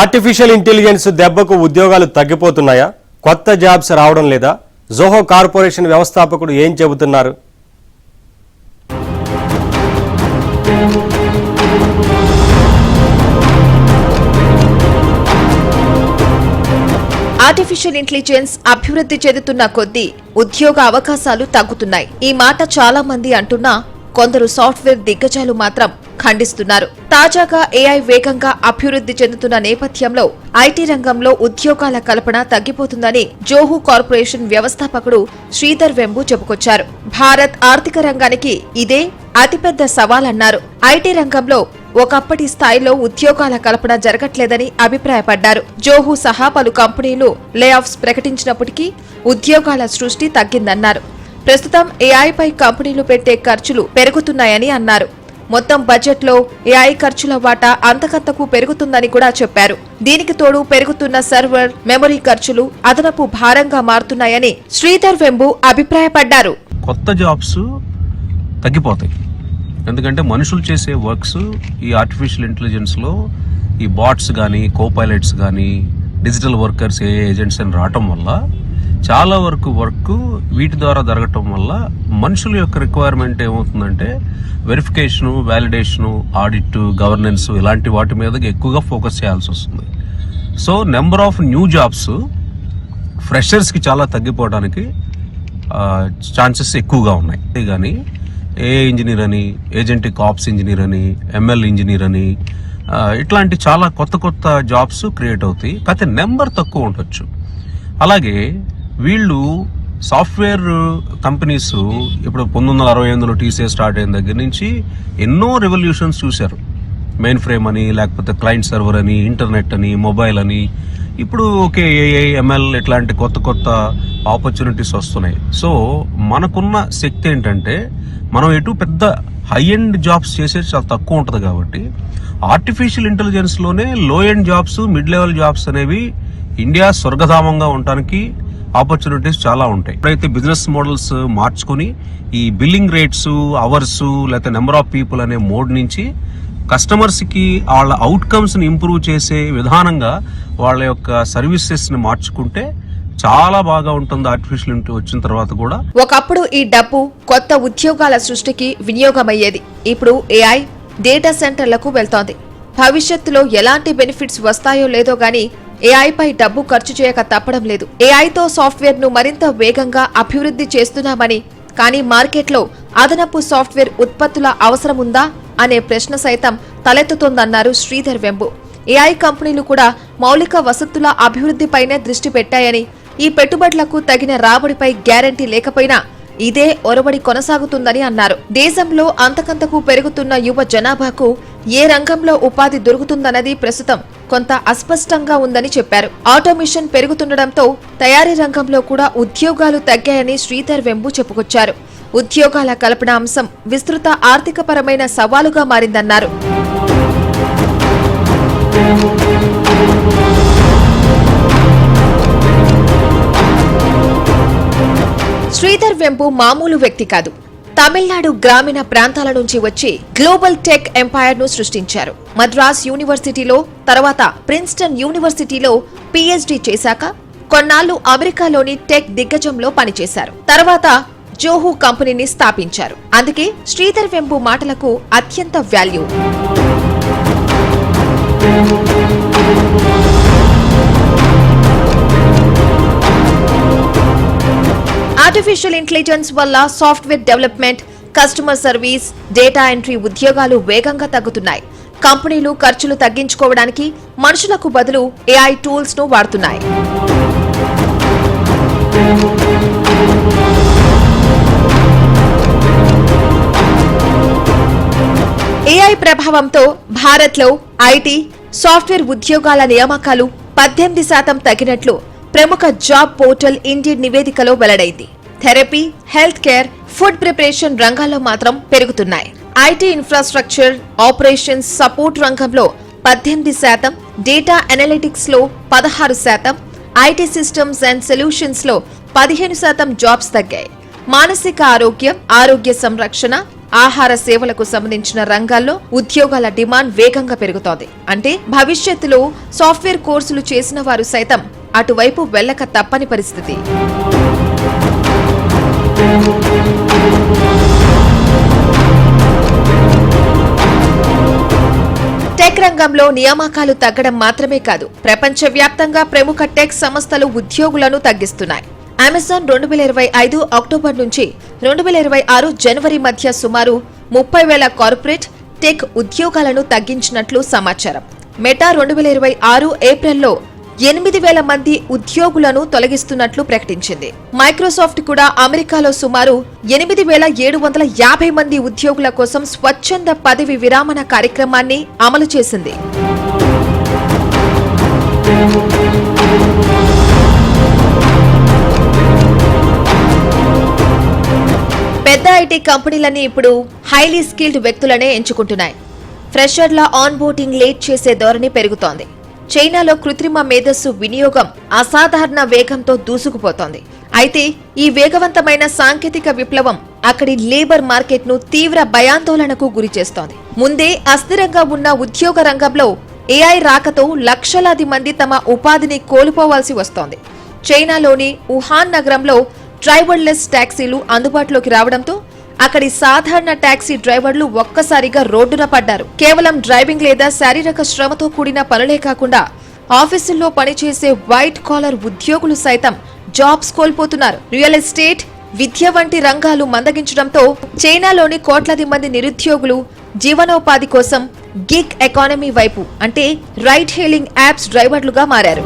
Artificial intelligence దెబ్బకు ఉద్యోగాలు తగ్గిపోతున్నాయా? కొత్త జాబ్స్ రావడం లేదా? జోహో కార్పొరేషన్ వ్యవస్థాపకుడు ఏం చెబుతున్నారు? ఆర్టిఫిషియల్ ఇంటెలిజెన్స్ అభివృద్ధి చెందుతున్న కొద్దీ ఉద్యోగ అవకాశాలు తగ్గుతున్నాయి. ఈ మాట చాలా మంది అంటున్నా కొందరు సాఫ్ట్వేర్ దిగ్గజాలు మాత్రం ఖండిస్తున్నారు. తాజాగా ఏఐ వేగంగా అభివృద్ధి చెందుతున్న నేపథ్యంలో ఐటీ రంగంలో ఉద్యోగాల కల్పన తగ్గిపోతుందని జోహో కార్పొరేషన్ వ్యవస్థాపకుడు శ్రీధర్ వెంబు చెప్పుకొచ్చారు. భారత్ ఆర్థిక రంగానికి ఇదే అతిపెద్ద సవాలన్నారు. ఐటీ రంగంలో ఒకప్పటి స్థాయిలో ఉద్యోగాల కల్పన జరగట్లేదని అభిప్రాయపడ్డారు. జోహో సహా పలు కంపెనీలు లే ఆఫ్స్ ప్రకటించినప్పటికీ ఉద్యోగాల సృష్టి తగ్గిందన్నారు. ప్రస్తుతం ఏఐపై కంపెనీలు పెట్టే ఖర్చులు పెరుగుతున్నాయని అన్నారు. మొత్తం బడ్జెట్లో ఏఐ ఖర్చుల వాటా అంతకంతకు పెరుగుతుందని కూడా చెప్పారు. దీనికి తోడు పెరుగుతున్న సర్వర్, మెమరీ ఖర్చులు అదనపు భారంగా మారుతున్నాయని శ్రీధర్ వెంబు అభిప్రాయపడ్డారు. కొత్త జాబ్స్ తగ్గిపోతాయి, ఎందుకంటే మనుషులు చేసే వర్క్స్ ఈ ఆర్టిఫిషియల్ ఇంటెలిజెన్స్లో ఈ బాట్స్ కానీ, కోపైలట్స్ కానీ, డిజిటల్ వర్కర్స్, ఏజెంట్స్ అని రావటం వల్ల చాలా వరకు వర్క్ వీటి ద్వారా జరగటం వల్ల మనుషుల యొక్క రిక్వైర్మెంట్ ఏమవుతుందంటే వెరిఫికేషను, వ్యాలిడేషను, ఆడిట్, గవర్నెన్స్ ఇలాంటి వాటి మీద ఎక్కువగా ఫోకస్ చేయాల్సి వస్తుంది. So number of new jobs ఫ్రెషర్స్కి చాలా తగ్గిపోవడానికి ఛాన్సెస్ ఎక్కువగా ఉన్నాయి. కానీ ఏఐ ఇంజనీర్ అని, ఏజెంటిక్ ఆప్స్ ఇంజనీర్ అని, ఎంఎల్ ఇంజనీర్ అని ఇట్లాంటి చాలా కొత్త కొత్త జాబ్స్ క్రియేట్ అవుతాయి. కాకపోతే నెంబర్ తక్కువ ఉండొచ్చు. అలాగే వీళ్ళు సాఫ్ట్వేర్ కంపెనీస్ ఇప్పుడు 1968లో టీసీఏ స్టార్ట్ అయిన దగ్గర నుంచి ఎన్నో రెవల్యూషన్స్ చూశారు. మెయిన్ ఫ్రేమ్ అని, లేకపోతే క్లయింట్ సర్వర్ అని, ఇంటర్నెట్ అని, మొబైల్ అని, ఇప్పుడు ఓకే ఏఐ, ఎంఎల్ ఇట్లాంటి కొత్త కొత్త ఆపర్చునిటీస్ వస్తున్నాయి. సో మనకున్న శక్తి ఏంటంటే మనం ఎటు పెద్ద హై ఎండ్ జాబ్స్ చేసేది చాలా తక్కువ ఉంటుంది. కాబట్టి ఆర్టిఫిషియల్ ఇంటెలిజెన్స్లోనే లో end jobs, mid level jobs అనేవి ఇండియా స్వర్గధామంగా ఉండటానికి ఆపర్చునిటీస్ చాలా ఉంటాయి. ఎప్పుడైతే బిజినెస్ మోడల్స్ మార్చుకుని ఈ బిల్లింగ్ రేట్స్, అవర్స్, లేకపోతే నెంబర్ ఆఫ్ పీపుల్ అనే మోడ్ నుంచి కస్టమర్స్కి వాళ్ళ అవుట్కమ్స్ని ఇంప్రూవ్ చేసే విధానంగా వాళ్ళ యొక్క సర్వీసెస్ని మార్చుకుంటే చాలా బాగా ఉంటుంది. ఆర్టిఫిషియల్ ఇంటెలిజెన్స్ వచ్చిన తర్వాత కూడా ఒకప్పుడు ఈ డబ్బు కొత్త ఉద్యోగాల సృష్టికి వినియోగమయ్యేది. ఇప్పుడు ఏఐ డేటా సెంటర్లకు వెళ్తోంది. భవిష్యత్తులో ఎలాంటి బెనిఫిట్స్ వస్తాయో లేదో గానీ ఏఐపై డబ్బు ఖర్చు చేయక తప్పడం లేదు. ఏఐతో సాఫ్ట్వేర్ ను మరింత వేగంగా అభివృద్ధి చేస్తున్నామని, కానీ మార్కెట్లో అదనపు సాఫ్ట్వేర్ ఉత్పత్తుల అవసరముందా అనే ప్రశ్న సైతం తలెత్తుతోందన్నారు శ్రీధర్ వెంబు. ఏఐ కంపెనీలు కూడా మౌలిక వసతుల అభివృద్ధిపైనే దృష్టి పెట్టాయని, ఈ పెట్టుబడులకు తగిన రాబడిపై గ్యారంటీ లేకపోయినా ఇదే ఒరబడి కొనసాగుతుందని అన్నారు. దేశంలో అంతకంతకు పెరుగుతున్న యువ జనాభాకు ఏ రంగంలో ఉపాధి దొరుకుతుందన్నది ప్రస్తుతం కొంత అస్పష్టంగా ఉందని చెప్పారు. ఆటోమేషన్ పెరుగుతుండటంతో తయారీ రంగంలో కూడా ఉద్యోగాలు తగ్గాయని శ్రీధర్ వెంబు చెప్పుకొచ్చారు. ఉద్యోగాల కల్పన అంశం విస్తృత ఆర్థికపరమైన సవాలుగా మారిందన్నారు. శ్రీధర్ వెంబు మామూలు వ్యక్తి కాదు. తమిళనాడు గ్రామీణ ప్రాంతాల నుంచి వచ్చి గ్లోబల్ టెక్ ఎంపైర్ ను సృష్టించారు. మద్రాస్ యూనివర్సిటీలో, తర్వాత ప్రిన్స్టన్ యూనివర్సిటీలో పీహెచ్డీ చేశాక కొన్నాళ్లు అమెరికాలోని టెక్ దిగ్గజంలో పనిచేశారు. తర్వాత జోహో కంపెనీని స్థాపించారు. అందుకే శ్రీధర్ వెంబు మాటలకు అత్యంత వాల్యూ. ఆర్టిఫిషియల్ ఇంటెలిజెన్స్ వల్ల software development, customer service, data entry ఉద్యోగాలు వేగంగా తగ్గుతున్నాయి. కంపెనీలు ఖర్చులు తగ్గించుకోవడానికి మనుషులకు బదులు ఏఐ టూల్స్ ను వాడుతున్నాయి. ఏఐ ప్రభావంతో భారత్లో ఐటీ, సాఫ్ట్వేర్ ఉద్యోగాల నియామకాలు 18% తగ్గినట్లు ప్రముఖ జాబ్ పోర్టల్ ఇండీడ్ నివేదికలో వెల్లడైంది. Therapy, health care, food preparation రంగాల్లో మాత్రం పెరుగుతున్నాయి. ఐటీ ఇన్ఫ్రాస్ట్రక్చర్, ఆపరేషన్స్, సపోర్ట్ రంగంలో 18%, డేటా అనలిటిక్స్ లో 16%, ఐటీ సిస్టమ్స్ అండ్ సొల్యూషన్స్ లో 15% జాబ్స్ తగ్గాయి. మానసిక ఆరోగ్యం, ఆరోగ్య సంరక్షణ, ఆహార సేవలకు సంబంధించిన రంగాల్లో ఉద్యోగాల డిమాండ్ వేగంగా పెరుగుతోంది. అంటే భవిష్యత్తులో సాఫ్ట్వేర్ కోర్సులు చేసిన వారు సైతం అటువైపు వెళ్లక తప్పని పరిస్థితి. టెక్ రంగంలో నియామకాలు తగ్గడం మాత్రమే కాదు, ప్రపంచవ్యాప్తంగా ప్రముఖ టెక్ సంస్థలు ఉద్యోగులను తగ్గిస్తున్నాయి. అమెజాన్ 2025 అక్టోబర్ నుంచి 2026 జనవరి మధ్య సుమారు 30,000 కార్పొరేట్ టెక్ ఉద్యోగాలను తగ్గించినట్లు సమాచారం. మెటా 2026 ఏప్రిల్లో 8,000 మంది ఉద్యోగులను తొలగిస్తున్నట్లు ప్రకటించింది. మైక్రోసాఫ్ట్ కూడా అమెరికాలో సుమారు 8,750 మంది ఉద్యోగుల కోసం స్వచ్ఛంద పదవి విరామణ కార్యక్రమాన్ని అమలు చేసింది. పెద్ద ఐటీ కంపెనీలన్నీ ఇప్పుడు హైలీ స్కిల్డ్ వ్యక్తులనే ఎంచుకుంటున్నాయి. ఫ్రెషర్ల ఆన్ బోర్డింగ్ లేట్ చేసే ధోరణి పెరుగుతోంది. చైనాలో కృత్రిమ మేధస్సు వినియోగం అసాధారణ వేగంతో దూసుకుపోతోంది. అయితే ఈ వేగవంతమైన సాంకేతిక విప్లవం అక్కడి లేబర్ మార్కెట్ను తీవ్ర భయాందోళనకు గురిచేస్తోంది. ముందే అస్థిరంగా ఉన్న ఉద్యోగ రంగంలో ఏఐ రాకతో లక్షలాది మంది తమ ఉపాధిని కోల్పోవాల్సి వస్తోంది. చైనాలోని వుహాన్ నగరంలో డ్రైవర్లెస్ టాక్సీలు అందుబాటులోకి రావడంతో అక్కడి సాధారణ టాక్సీ డ్రైవర్లు ఒక్కసారిగా రోడ్డున పడ్డారు. కేవలం డ్రైవింగ్ లేదా శారీరక శ్రమతో కూడిన పనులే కాకుండా ఆఫీసుల్లో పనిచేసే వైట్ కాలర్ ఉద్యోగులు సైతం జాబ్స్ కోల్పోతున్నారు. రియల్ ఎస్టేట్, విద్య వంటి రంగాలు మందగించడంతో చైనాలోని కోట్లాది మంది నిరుద్యోగులు జీవనోపాధి కోసం గిగ్ ఎకానమీ వైపు అంటే రైడ్ హెయిలింగ్ యాప్స్ డ్రైవర్లుగా మారారు.